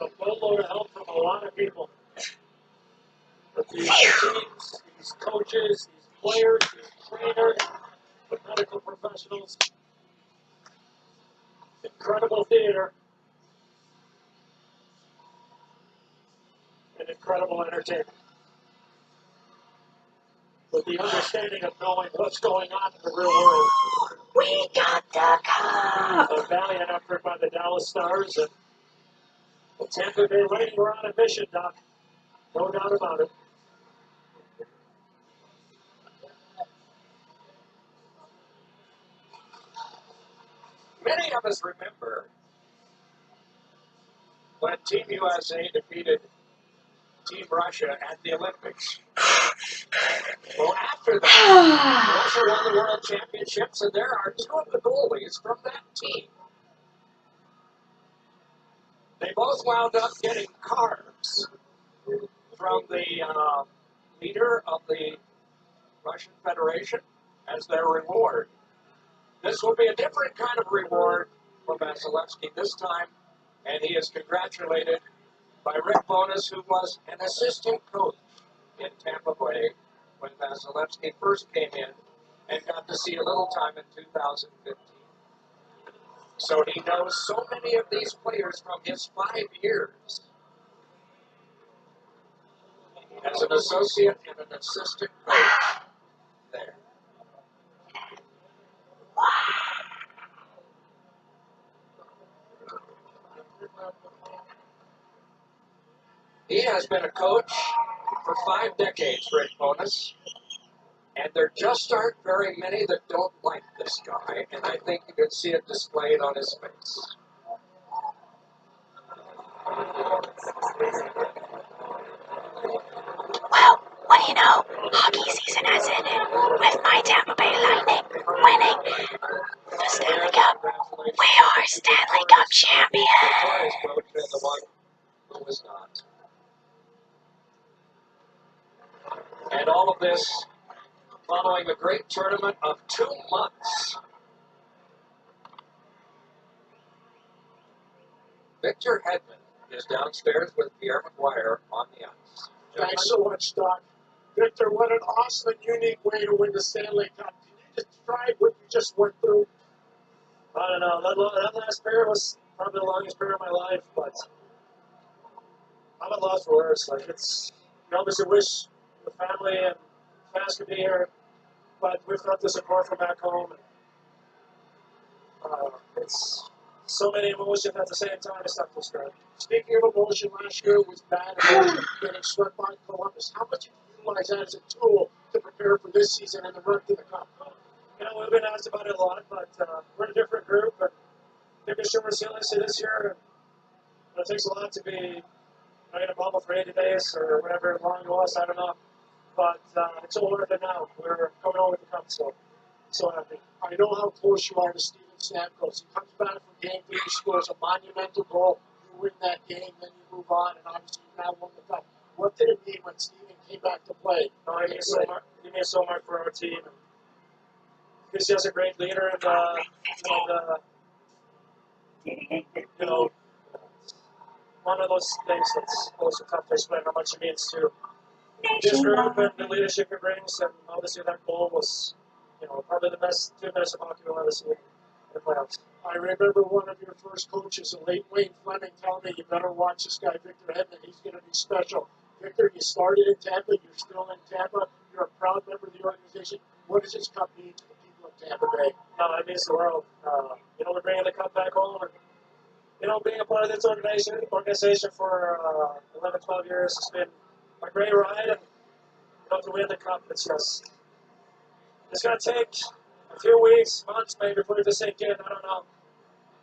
with a boatload of help from a lot of people. But these teams, these coaches, these players, these trainers, the medical professionals, incredible theater, and incredible entertainment. With the understanding of knowing what's going on in the real world. We got the cup! A valiant effort by the Dallas Stars, and the Tampa Bay Lightning were on a mission, Doc. No doubt about it. Many of us remember when Team USA defeated Team Russia at the Olympics. Well, after that, Russia won the World Championships, and there are two of the goalies from that team. They both wound up getting cards from the leader of the Russian Federation as their reward. This will be a different kind of reward for Vasilevsky this time, and he is congratulated by Rick Bowness, who was an assistant coach in Tampa Bay when Vasilevsky first came in and got to see a little time in 2015. So he knows so many of these players from his 5 years as an associate and an assistant coach there. He has been a coach for 5 decades, Rick Bowness, and there just aren't very many that don't like this guy, and I think you can see it displayed on his face. Well, what do you know? Hockey season has ended with my Tampa Bay Lightning winning the Stanley Cup. We are Stanley Cup champions! The one who was not. And all of this following a great tournament of 2 months. Victor Hedman is downstairs with Pierre McGuire on the ice. Thanks so much, Doc. Victor, what an awesome and unique way to win the Stanley Cup. Can you describe what you just went through? I don't know. That last period was probably the longest period of my life, but I'm at loss for words. Like, it's, you obviously wish the family and fans could be here, but we've got the support from back home. And, it's so many emotions at the same time. It's not described. Speaking of emotion, last year was bad getting swept by Columbus. How much did you utilize that as a tool to prepare for this season and the run to the Cup? You know, we've been asked about it a lot, but we're a different group, and maybe some resiliency this year. And it takes a lot to be in a bubble for 80 days or whatever long it was, I don't know. But it's all worth it now. We're coming on with the Cup, so happy. I know how close you are to Steven Stamkos. He comes back from game 3, he scores a monumental goal. You win that game, then you move on, and obviously you've now won the Cup. What did it mean when Steven came back to play? He means so much for our team. He's just a great leader, and you know, one of those things that's also tough to explain how much it means to this group and the leadership it brings. And obviously that goal was, you know, probably the best 2 minutes of hockey we'll ever see in the playoffs. I remember one of your first coaches, the late Wayne Fleming, telling me, you better watch this guy, Victor Hedman. He's going to be special. Victor, you started in Tampa. You're still in Tampa. You're a proud member of the organization. What does this Cup mean to the people of Tampa Bay? It means the world. You know, we're bringing the Cup back home. And, you know, being a part of this organization for 11, 12 years has been a great ride. And, you know, to win the Cup, it's going to take a few weeks, months maybe for it to sink in. I don't know.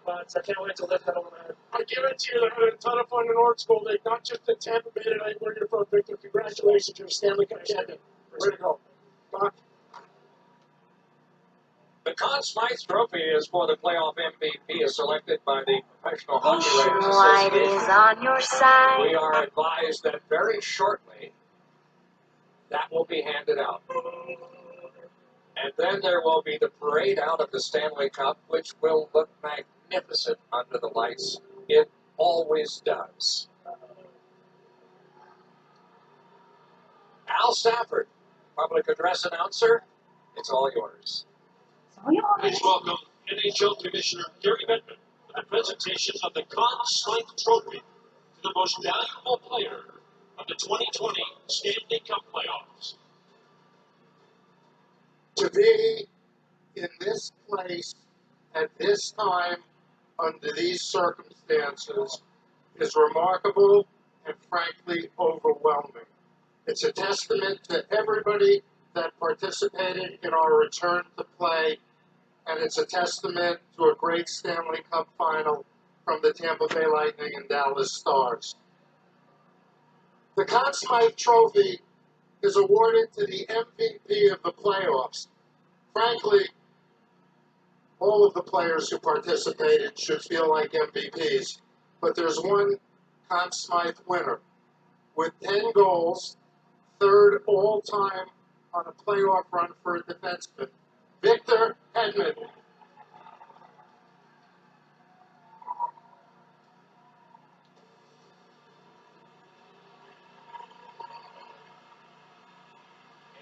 But I can't wait to lift that over my head. I guarantee you they're having a ton of fun in Orange School League, not just in Tampa Bay tonight. Where you're from, Victor. Congratulations, you're a Stanley Cup champion. Way to go. Doc? The Conn Smythe Trophy is for the playoff MVP, is selected by the Professional Hockey Writers Light Association. is on your side. We are advised that very shortly that will be handed out. And then there will be the parade out of the Stanley Cup, which will look magnificent under the lights. It always does. Al Safford, public address announcer, it's all yours. So yours. Please welcome NHL Commissioner Gary Bettman for the presentation of the Conn Smythe Trophy to the most valuable player of the 2020 Stanley Cup playoffs. To be in this place at this time under these circumstances is remarkable and frankly overwhelming. It's a testament to everybody that participated in our return to play, and it's a testament to a great Stanley Cup final from the Tampa Bay Lightning and Dallas Stars. The Conn Smythe Trophy is awarded to the MVP of the playoffs. Frankly, all of the players who participated should feel like MVPs, but there's one Conn Smythe winner with 10 goals, third all-time on a playoff run for a defenseman, Victor Hedman.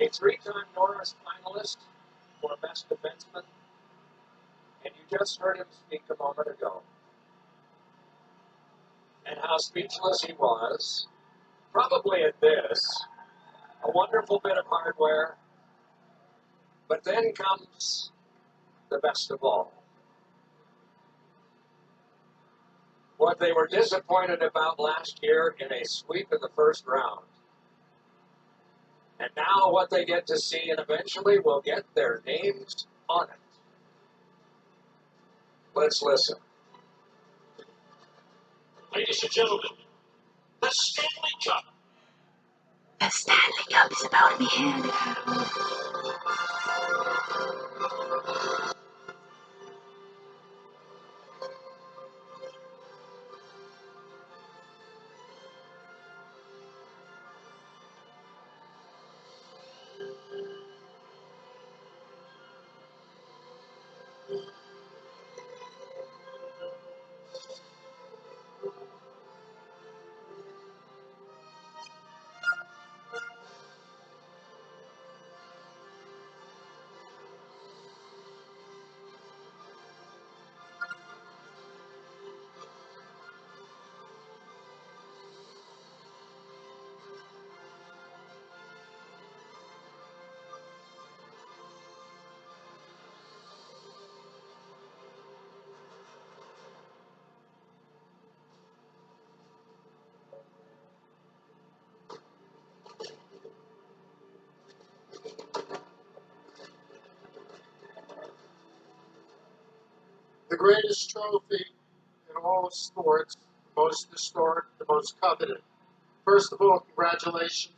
A three-time Norris finalist for Best Defenseman, and you just heard him speak a moment ago. And how speechless he was, probably at this, a wonderful bit of hardware, but then comes the best of all. What they were disappointed about last year in a sweep in the first round. And now what they get to see, and eventually will get their names on it. Let's listen. Ladies and gentlemen, the Stanley Cup. The Stanley Cup is about to be handed out. The greatest trophy in all of sports, the most historic, the most coveted. First of all, congratulations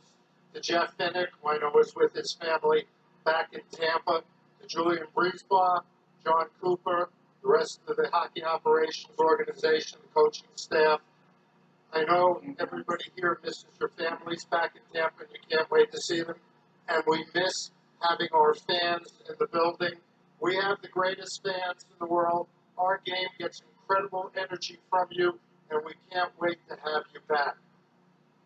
to Jeff Finnick, who I know was with his family back in Tampa, to Julian Briesbaugh, John Cooper, the rest of the hockey operations organization, the coaching staff. I know everybody here misses your families back in Tampa, and you can't wait to see them. And we miss having our fans in the building. We have the greatest fans in the world. Our game gets incredible energy from you, and we can't wait to have you back.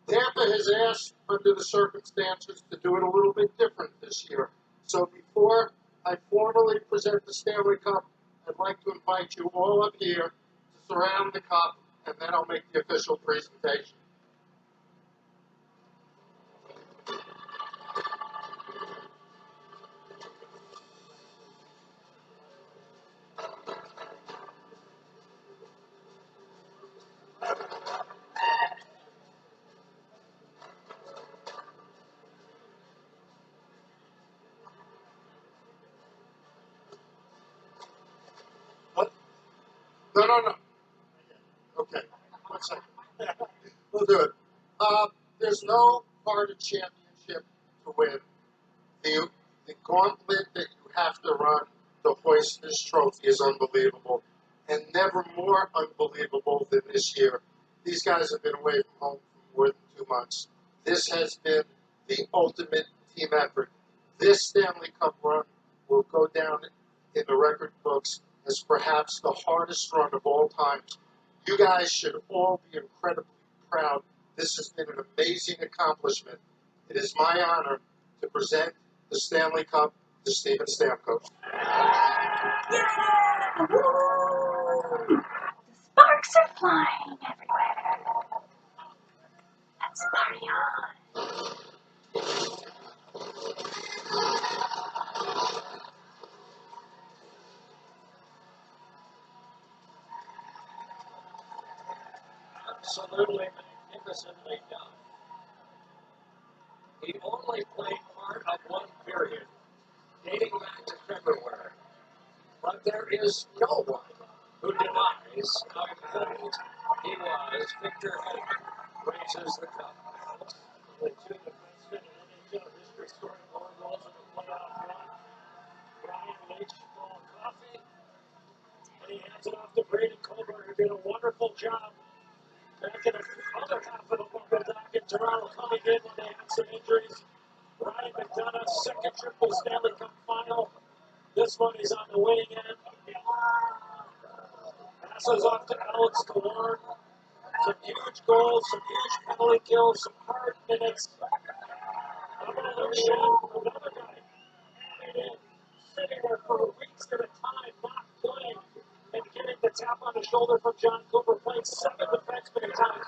Tampa has asked, under the circumstances, to do it a little bit different this year. So before I formally present the Stanley Cup, I'd like to invite you all up here to surround the cup, and then I'll make the official presentation. No. Okay, 1 second. We'll do it. There's no part of championship to win. The gauntlet that you have to run to hoist this trophy is unbelievable, and never more unbelievable than this year. These guys have been away from home for more than 2 months. This has been the ultimate team effort. This Stanley Cup run will go down in the record books as perhaps the hardest run of all time. You guys should all be incredibly proud. This has been an amazing accomplishment. It is my honor to present the Stanley Cup to Steven Stamkos. Yeah! Woo! The sparks are flying everywhere. Let's party on. Absolutely magnificently done. He only played part of one period, dating back to February. But there is no one who denies how important he was. Victor Hedman raises the cup. The two defensemen in NHL history scored more goals in the playoff run. Brian Leach, Paul Coffey, and he hands it off to Braden Colbert, who did a wonderful job back in the other half of the bubble back in Toronto, coming in when they had some injuries. Ryan McDonough, second triple Stanley Cup final. This one is on the winning end. Passes off to Alex Killorn. Some huge goals, some huge penalty kills, some hard minutes. How about Lucian, another guy, sitting there for weeks at a time, not playing, and getting the tap on the shoulder from John Cooper, playing 7 defensemen at times.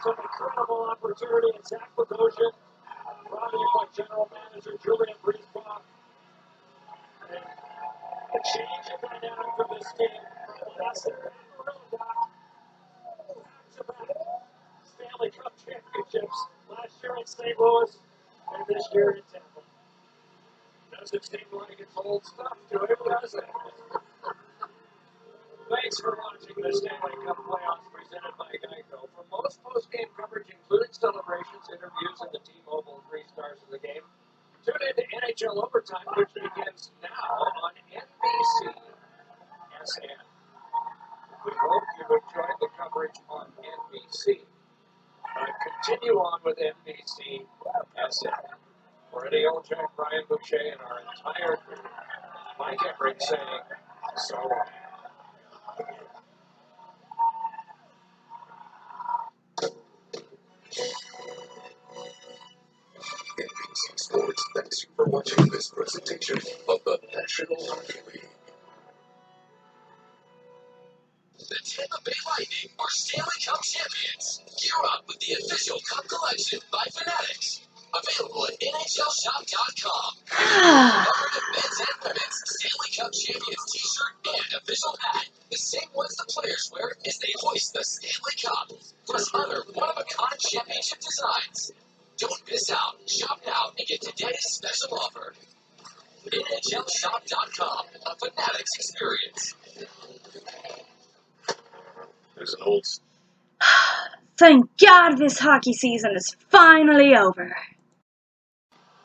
Some incredible opportunity, and Zach Bogosian, brought in by General Manager Julian Breesbach. And the change in dynamic for this team from last year, back-to-back Stanley Cup championships, last year in St. Louis, and this year in Tampa. Doesn't seem like it's old stuff to it, does it? Thanks for watching the Stanley Cup playoffs presented by Geico. For most post-game coverage, including celebrations, interviews, and the T-Mobile 3 stars of the game, tune in to NHL Overtime, which begins now on NBC SN. We hope you enjoyed the coverage on NBC. Continue on with NBC SN. For Eddie Olczyk, Brian Boucher, and our entire crew, Mike Emmerich saying, so long. NBC Sports thanks you for watching this presentation of the National Hockey League. The Tampa Bay Lightning are Stanley Cup champions. Gear up with the official Cup collection by Fanatics. Available at NHLShop.com. Covered in men's and women's Stanley Cup champions t-shirt and official hat. The same ones the players wear as they hoist the Stanley Cup. Plus other one-of-a-kind championship designs. Don't miss out. Shop now and get today's special offer. NHLShop.com. A Fanatics experience. There's an old... Thank God this hockey season is finally over.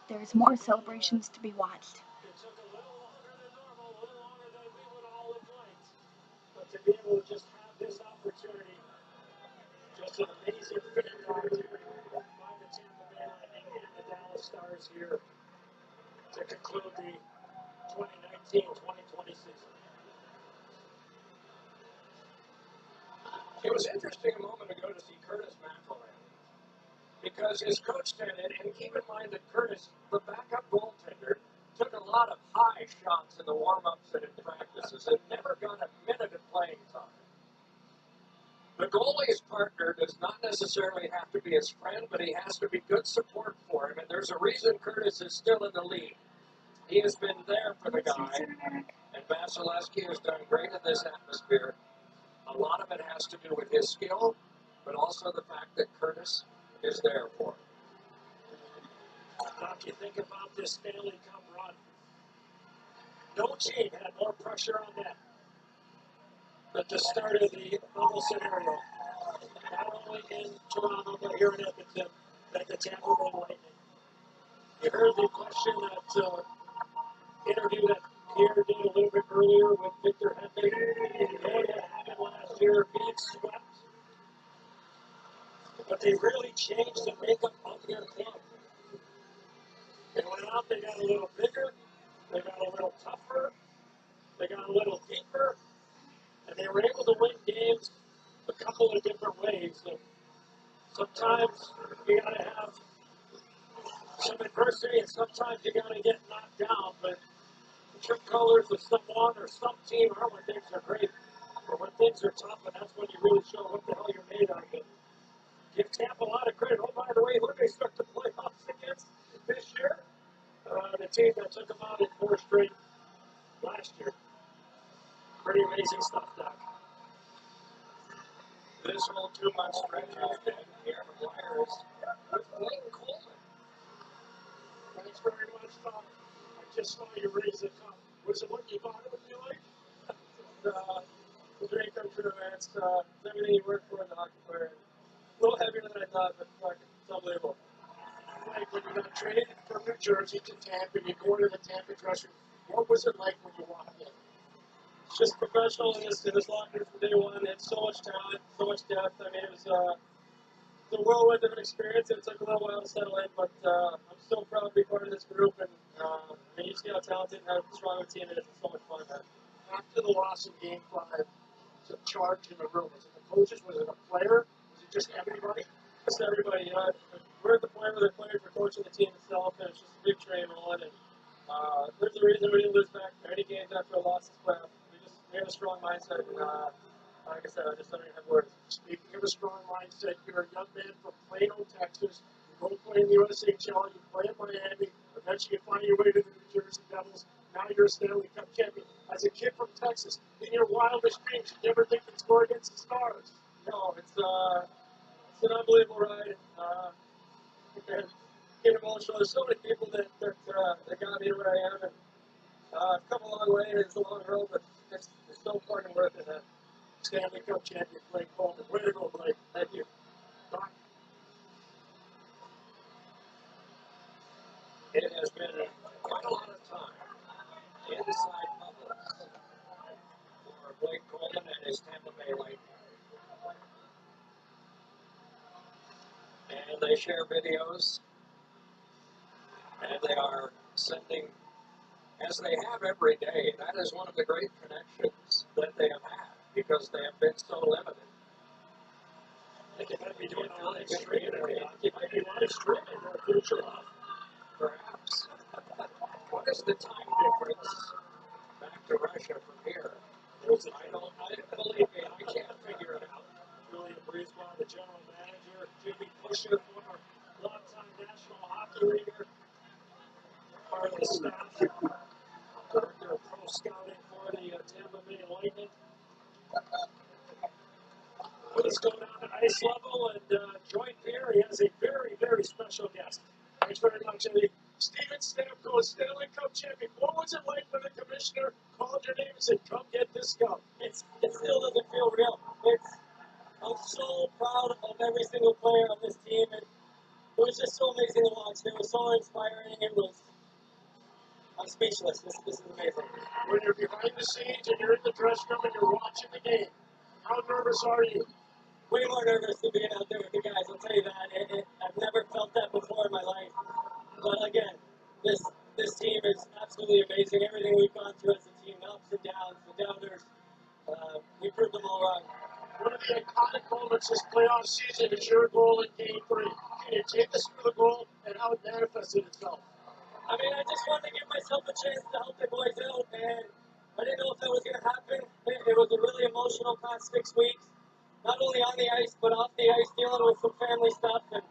There's more celebrations to be watched. It took a little longer than normal, a little longer than we would all have liked. But to be able to just have this opportunity, just an amazing fitting opportunity by the Tampa Bay Lightning and the Dallas Stars here to conclude the 2019-2020 season. It was interesting a moment ago to see Curtis McElhinney, because his coach said it, and keep in mind that Curtis, the backup goaltender, took a lot of high shots in the warm-ups and in practices and never got a minute of playing time. The goalie's partner does not necessarily have to be his friend, but he has to be good support for him, and there's a reason Curtis is still in the league. He has been there for the guy, and Vasilevsky has done great in this atmosphere. A lot of it has to do with his skill, but also the fact that Curtis is there for him. Now, if you think about this Stanley Cup run, no team had more pressure on them at the start of the bubble scenario. Not only in Toronto, but here in Edmonton, than the Tampa Bay Lightning. You heard the question that interview that Pierre did a little bit earlier with Victor Hedman. They had happened last year being swept. But they really changed the makeup of their club. They went out, they got a little bigger, they got a little tougher, they got a little deeper, and they were able to win games a couple of different ways. And sometimes you got to have some adversity, and sometimes you got to get knocked down, but the true colors of someone or some team are when things are great, or when things are tough, and that's when you really show what the hell you're made of. And give Tampa a lot of credit. Oh, by the way, who did they start the playoffs against this year? The team that took them out in 4 straight last year. Pretty amazing stuff, Doc. This whole 2-month stretch has been Aaron Myers with Wayne Coleman. Thanks very much, Tom. I just saw you raise the cup. Was it what you thought it would be like? The dream come true, man. It's everything you work for in the hockey player. A little heavier than I thought, but fuck, it's unbelievable. Like when you got traded from New Jersey to Tampa, you go into the Tampa dressing room. What was it like when you walked in? It's just professional in this locker room from day one. They had so much talent, so much depth. I mean, it was a whirlwind of an experience. It took a little while to settle in, but I'm so proud to be part of this group. And you see how talented and how strong a team it is. It's so much fun, man. After the loss in Game 5, was a charge in the room. Was it the coaches? Was it a player? Was it just everybody? Just everybody. We're at the point where the players are coaching the team itself, and it's just a big train rolling. And there's a reason we didn't lose back many games after a loss this playoff. We have a strong mindset, and like I said, I just don't even have words. Speaking of a strong mindset, you're a young man from Plano, Texas. You go play in the USHL, you play in Miami, eventually you find your way to the New Jersey Devils. Now you're a Stanley Cup champion. As a kid from Texas, in your wildest dreams, you never think you'd score against the Stars. No, it's an unbelievable ride. And get emotional. There's so many people that got me to where I am, and I've come a long way, and it's a long road, but it's so fucking worth it, man. Stanley Cup champion, Blake Coleman. Way to go, Blake. Thank you. Doc, It has been quite a lot of time inside bubble for Blake Coleman and his Tampa Bay Lightning. And they share videos, and they are sending, as they have every day. That is one of the great connections that they have had, because they have been so limited. they might be doing a live They stream. might be live streaming in the future, perhaps. What is the time difference back to Russia from here? I believe me, I can't figure it out. Julian Breezeball, the general manager, Jimmy Pusher, former longtime National Hockey Leaguer, part of the staff, director of pro scouting for the Tampa Bay Lightning. Let's go down to ice level and join here. He has a very, very special guest. Thanks very much, Eddie. Steven Stamkos, Stanley Cup champion. What was it like when the commissioner called your name and said, "Come get this cup"? It still doesn't feel real. I'm so proud of every single player on this team, and it was just so amazing to watch. It was so inspiring. I'm speechless. This is amazing. When you're behind the scenes and you're in the dressing room and you're watching the game, how nervous are you? Way more nervous than being out there with the guys, I'll tell you that. I've never felt that before in my life. But again, this team is absolutely amazing. Everything we've gone through as a team, the ups and downs, the downers, we proved them all wrong. One of the iconic moments this playoff season is your goal in Game 3. Can you take us through the goal and how it manifested itself? I mean, I just wanted to give myself a chance to help the boys out, and I didn't know if that was going to happen. It was a really emotional past 6 weeks, not only on the ice, but off the ice, dealing with some family stuff. And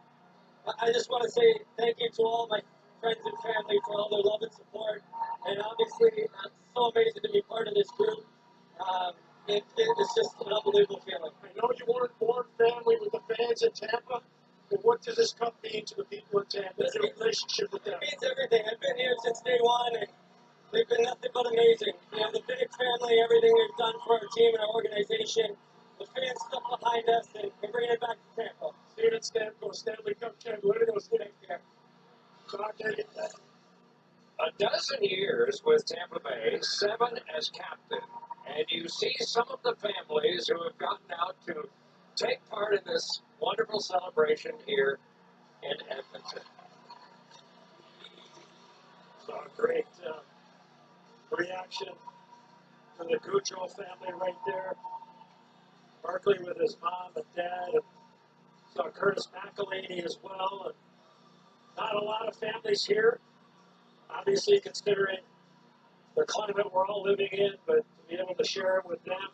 I just want to say thank you to all my friends and family for all their love and support. And obviously, it's so amazing to be part of this group. It's just an unbelievable feeling. I know you weren't born family with the fans in Tampa, but what does this cup mean to the people in Tampa, your relationship with them? It means everything. I've been here since day one, and they've been nothing but amazing. You know, the big family, everything we've done for our team and our organization, the fans stuck behind us, and bringing it back to Tampa. Steven Stamkos, Stanley Cup champion. What are those things here? A dozen years with Tampa Bay, 7 as captain, and you see some of the families who have gotten out to take part in this wonderful celebration here in Edmonton. So a great reaction to the Gaudreau family right there. Barkley with his mom and dad, and saw Curtis McElhaney as well. And Not a lot of families here, obviously considering the climate we're all living in, but to be able to share it with them,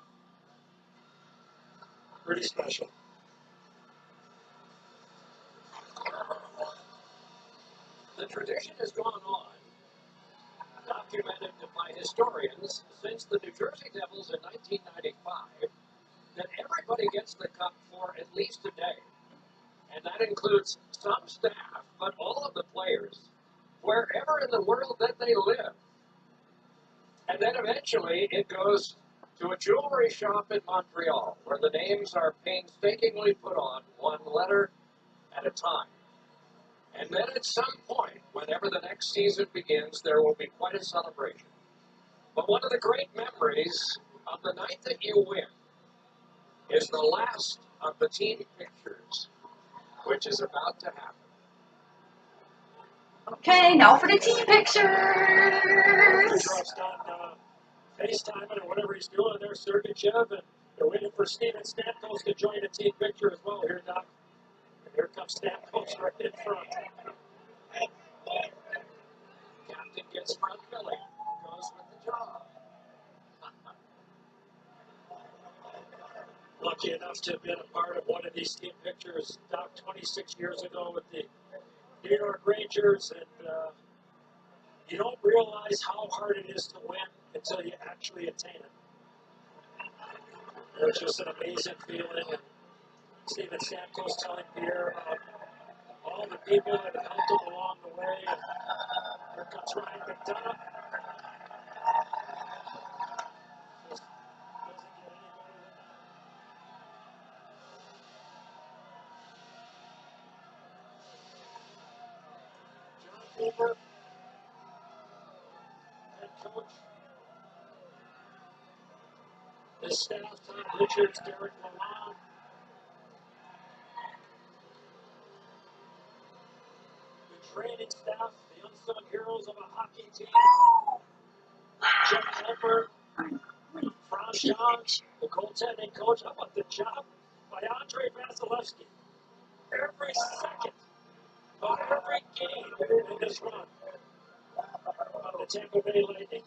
pretty special. The tradition has gone on, documented by historians since the New Jersey Devils in 1995, that everybody gets the cup for at least a day. And that includes some staff, but all of the players, wherever in the world that they live. And then eventually it goes to a jewelry shop in Montreal, where the names are painstakingly put on one letter at a time. And then at some point, whenever the next season begins, there will be quite a celebration. But one of the great memories of the night that you win is the last of the team pictures, which is about to happen. Okay, now for the team pictures. Trump's done FaceTiming or whatever he's doing there, Sergachev, and they're waiting for Steven Stamkos to join the team picture as well here, Doc. And here comes Stamkos right in front. Captain gets front billing, goes with the job. Lucky enough to have been a part of one of these team pictures, Doc, 26 years ago with the New York Rangers, and you don't realize how hard it is to win until you actually attain it. It's just an amazing feeling. And Steven Stamkos telling Pierre about all the people that have helped him along the way. And here comes Ryan McDonough. Just doesn't get any better than that. John Cooper, head coach. His staff, Tom Richards, Derek Lalonde. The training staff, the unsung heroes of a hockey team. Jeff Helper, Franz Johns, the goaltending coach. How about the job by Andre Vasilevsky? Every second of every game in this run of the Tampa Bay Lightning.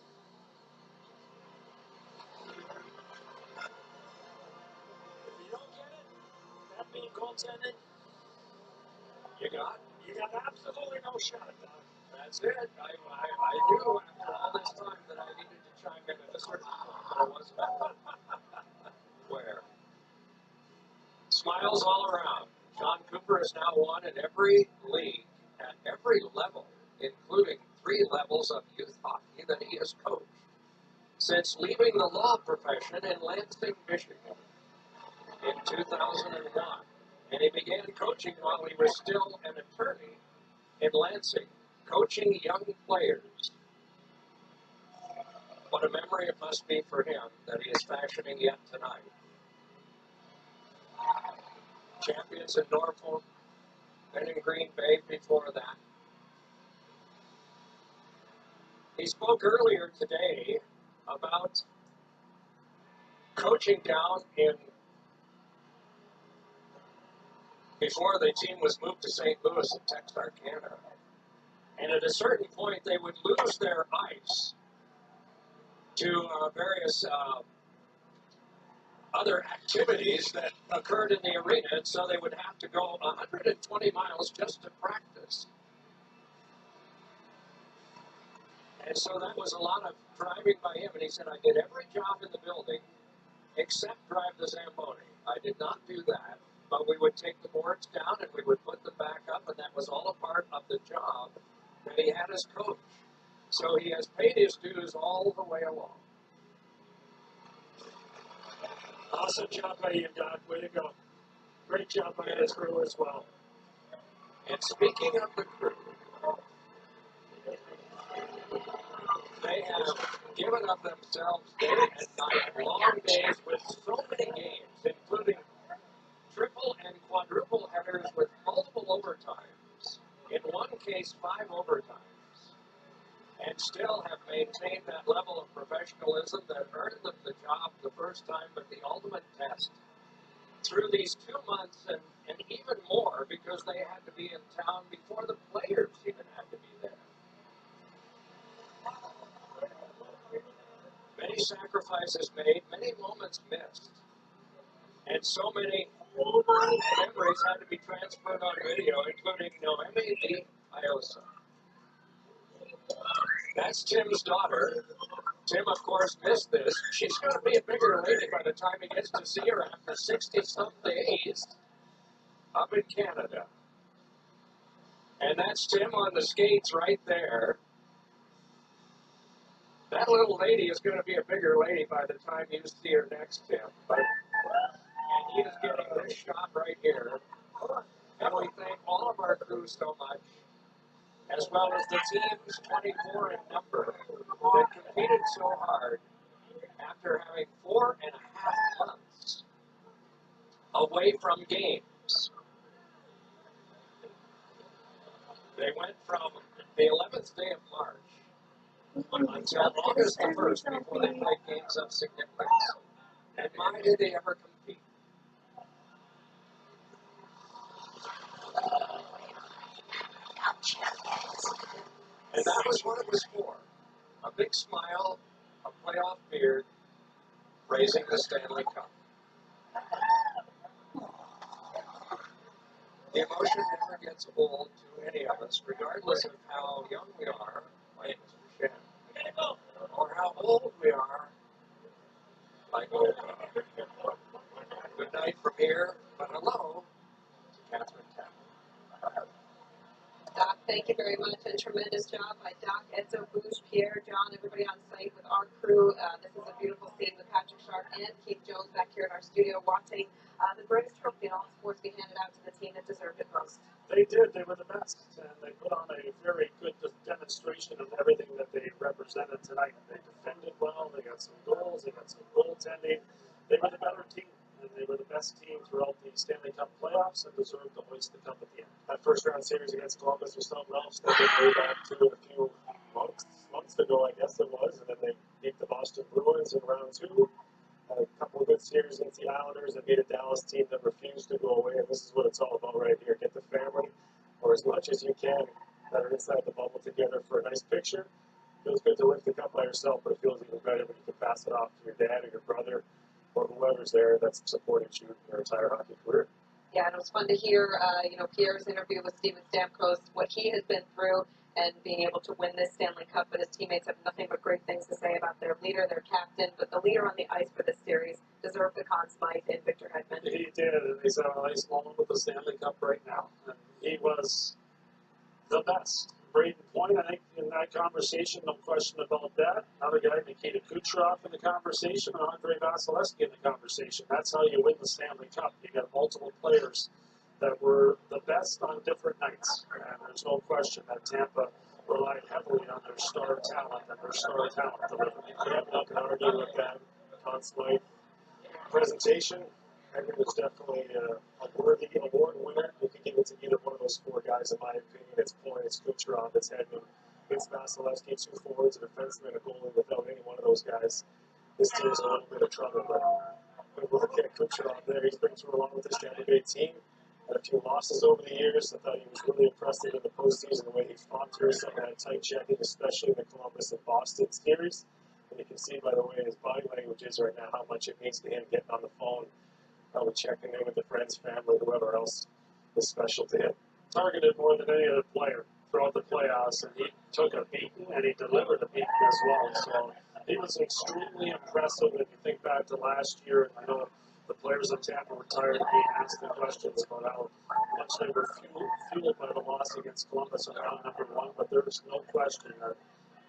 If you don't get it, that being goaltending, You got? you got absolutely no shot, Doc. That's it. I knew after all this time that I needed to chime in at a certain point, but I wasn't. Where? Smiles all around. John Cooper has now won in every league at every level, including 3 levels of youth hockey that he has coached since leaving the law profession in Lansing, Michigan in 2001. And he began coaching while he was still an attorney in Lansing, coaching young players. What a memory it must be for him that he is fashioning yet tonight. Champions in Norfolk, then in Green Bay before that. He spoke earlier today about coaching down in, before the team was moved to St. Louis in Texarkana. And at a certain point, they would lose their ice to various other activities that occurred in the arena, and so they would have to go 120 miles just to practice. And so that was a lot of driving by him, and he said, I did every job in the building except drive the Zamboni. I did not do that, but we would take the boards down and we would put them back up, and that was all a part of the job that he had as coach. So he has paid his dues all the way along. Awesome job by you, Doc. Way to go. Great job by his crew as well. And speaking of the crew, they have given of themselves day and night, long days with so many games, including triple and quadruple headers with multiple overtimes. In one case, 5 overtimes. And still have maintained that level of professionalism that earned them the job the first time, but the ultimate test through these 2 months and even more because they had to be in town before the players even had to be there. Many sacrifices made, many moments missed, and so many memories had to be transferred on video, including Noemi the Iosa. That's Tim's daughter. Tim, of course, missed this. She's going to be a bigger lady by the time he gets to see her after 60-some days up in Canada. And that's Tim on the skates right there. That little lady is going to be a bigger lady by the time you see her next, Tim. And he is getting this shot right here. And we thank all of our crew so much, as well as the teams 24 in number that competed so hard after having 4.5 months away from games. They went from the 11th day of March until August the 1st before they played games of significance. And my, did they ever compete. And that was what it was for. A big smile, a playoff beard, raising the Stanley Cup. The emotion never gets old to any of us, regardless of how young we are, like Mr. Shannon, or how old we are, like old. Good night from here, but hello, Catherine Tapper. Doc, thank you very much, and tremendous job by Doc, Enzo, Boosh, Pierre, John, everybody on site with our crew. This is a beautiful scene with Patrick Sharp and Keith Jones back here in our studio watching the greatest trophy in all sports be handed out to the team that deserved it most. They did. They were the best, and they put on a very good demonstration of everything that they represented tonight. They defended well. They got some goals. They got some goaltending. They were the better team, and they were the best team throughout the Stanley Cup playoffs and deserved to hoist the cup at the end. That first-round series against Columbus was something else. They did way back to a few months ago, I guess it was, and then they beat the Boston Bruins in round 2. A couple of good series against the Islanders and beat a Dallas team that refused to go away. And this is what it's all about right here. Get the family, or as much as you can, that are inside the bubble together for a nice picture. Feels good to lift the cup by yourself, but it feels even better when you can pass it off to your dad or your brother or whoever's there that's supported you in your entire hockey career. Yeah, and it was fun to hear, Pierre's interview with Steven Stamkos, what he has been through, and being able to win this Stanley Cup. But his teammates have nothing but great things to say about their leader, their captain. But the leader on the ice for this series deserved the Conn Smythe in Victor Hedman. He did, and he's on a nice moment with the Stanley Cup right now. And he was the best. Braden Point, I think, in that conversation, no question about that. Another guy, Nikita Kucherov, in the conversation, and Andrei Vasilevsky in the conversation. That's how you win the Stanley Cup. You got multiple players that were the best on different nights. And there's no question that Tampa relied heavily on their star talent and their star talent delivery. I'm not going to argue with that. Conn Smythe presentation. I think it's definitely a worthy award winner. You can give it to either one of those 4 guys, in my opinion. It's Point, it's Kucherov, it's Hedman, it's Vasilevsky, 2 forwards, a defenseman, a goalie. Without any one of those guys, this team's in a little bit of trouble. But when we look at Kucherov there, he's been through a lot with this Tampa Bay team. Had a few losses over the years. I thought he was really impressive in the postseason, the way he fought through some of that tight checking, especially in the Columbus and Boston series. And you can see by the way his body language is right now how much it means to him getting on the phone, probably checking in with the friends, family, whoever else is special to him. Targeted more than any other player throughout the playoffs, and he took a beating and he delivered a beating as well. So he was extremely impressive. If you think back to last year, and I know the players of Tampa were tired of being asked the questions about how much they were fueled by the loss against Columbus on round number 1, but there was no question that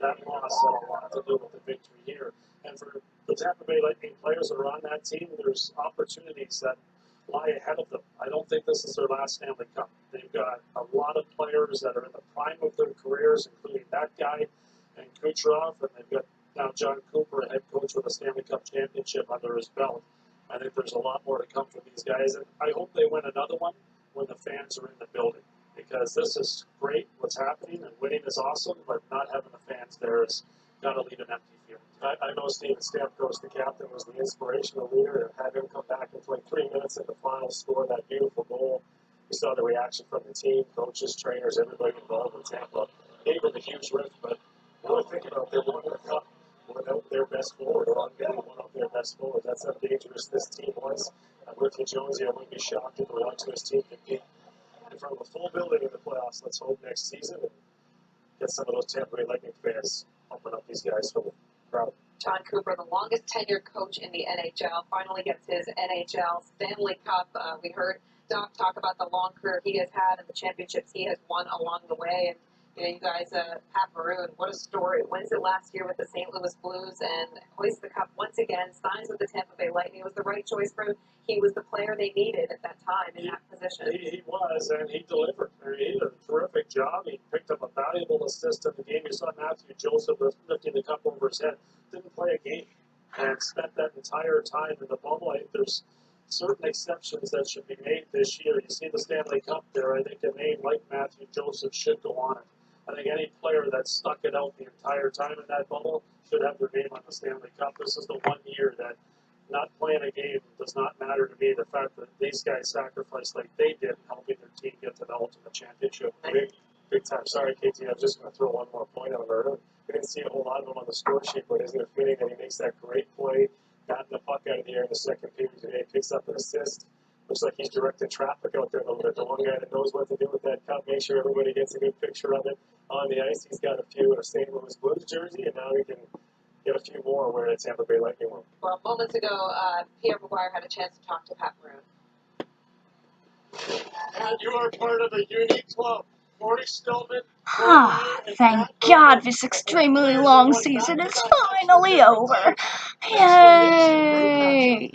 that loss had a lot to do with the victory here. And for the Tampa Bay Lightning players that are on that team, there's opportunities that lie ahead of them. I don't think this is their last Stanley Cup. They've got a lot of players that are in the prime of their careers, including that guy and Kucherov, and they've got now John Cooper, a head coach with a Stanley Cup championship under his belt. I think there's a lot more to come from these guys, and I hope they win another one when the fans are in the building, because this is great what's happening, and winning is awesome, but not having the fans there is got to leave an empty field. I know Steven Stamkos, the captain, was the inspirational leader, and had him come back and play 3 minutes in the final, score that beautiful goal. We saw the reaction from the team, coaches, trainers, everybody involved in Tampa. Gave them a huge lift, but really think about their one in the cup without their best forward, or getting one of their best forwards. That's how dangerous this team was. With Jonesy, I wouldn't be shocked if we're onto his team compete in front of a full building in the playoffs. Let's hope next season and get some of those Tampa Bay Lightning fans pumping up these guys for the crowd. John Cooper, the longest tenured coach in the NHL, finally gets his NHL Stanley Cup. We heard Doc talk about the long career he has had and the championships he has won along the way. And you guys, Pat Maroon, what a story. Wins it last year with the St. Louis Blues and hoists the cup once again, signs with the Tampa Bay Lightning. It was the right choice for him. He was the player they needed at that time in that position. He was, and he delivered. He did a terrific job. He picked up a valuable assist in the game. You saw Matthew Joseph lifting the cup over his head. Didn't play a game and spent that entire time in the bubble. I think there's certain exceptions that should be made this year. You see the Stanley Cup there. I think a name like Matthew Joseph should go on it. I think any player that stuck it out the entire time in that bubble should have their name on the Stanley Cup. This is the one year that not playing a game does not matter to me. The fact that these guys sacrificed like they did, helping their team get to the ultimate championship. Big time. Sorry, KT, I was just going to throw one more point on Verda. We didn't see a whole lot of him on the score sheet, but isn't it fitting that he makes that great play, gotten the puck out of the air in the second period today, picks up an assist. Looks like he's directing traffic out there a little bit. The one guy that knows what to do with that cup, make sure everybody gets a good picture of it on the ice. He's got a few in a St. Louis Blues jersey, and now he can get a few more where the Tampa Bay Lightning won. Well, moments ago, Pierre McGuire had a chance to talk to Pat Maroon. And you are part of a unique club. Corey Stillman. Thank God this extremely long season is finally over. Yay!